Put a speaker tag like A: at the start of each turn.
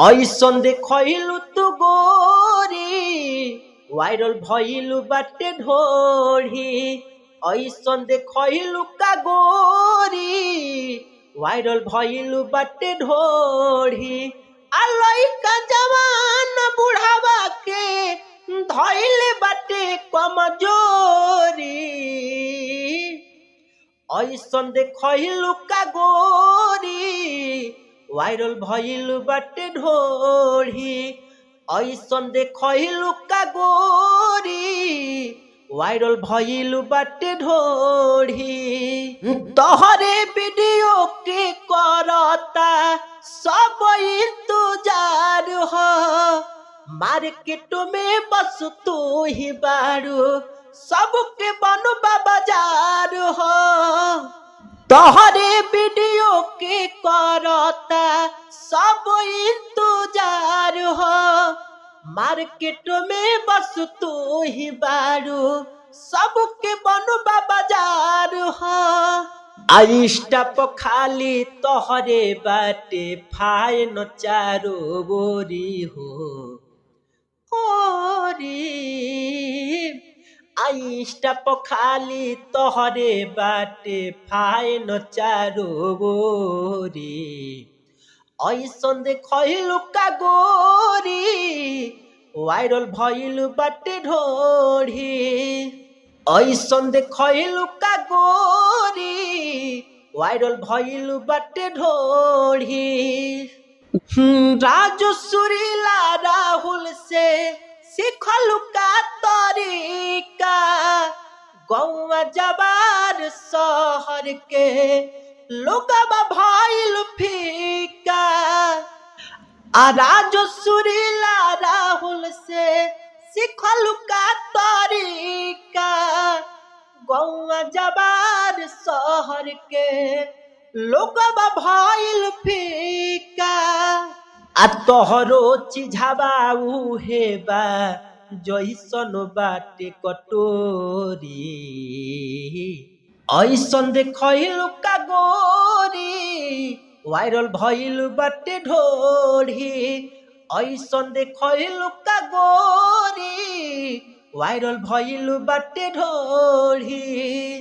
A: ऐसन देखलू तू गोरी वायरल भइलू बाटे ढोढ़ी। ऐसन देखलू का गोरी वायरल भइलू बाटे ढोढ़ी। लइका जवान बुढ़ावा के धइले बाटे कमजोरी। ऐसन देखलू का गोरी वायरल भइलू बाटे ढोढ़ी। ऐसन देखलू का गोरी वायरल भइलू बाटे ढोढ़ी। तोहरे वीडियो के करता सब इंतजार हो। मार्केट में बस तू ही बारू सबके बनबा बाजार हो। तोहरे वीडियो के करता सब इंतजार हो। मार्केट में बस तू ही बारू सबके बनबा बाजार हो। इंस्टा पर खाली तोहरे बाटे फाइन चारो गोरी हो। इंस्टा पर खाली तोहरे बाटे फाइन चारो गोरी। ऐसन देखलू का गोरी वायरल भइलू बाटे ढोढ़ी। ऐसन देखलू का गोरी वायरल भइलू बाटे ढोढ़ी। राजू सुरीला राहुल से सिखलू का तरीका। गौवा जवार शहर के लोगवा भइल फीका। राजू सुरीला राहुल से सिखलू का तरीका। गौवा जवार शहर के लोगवा भइल फीका। तोहरो चिझावा उहे बा जइसन बाटे कटोरी। ऐसन देखलू का गोरी वायरल भइलू बाटे ढोढ़ी। ऐसन देखलू का गोरी वायरल भइलू बाटे ढोढ़ी।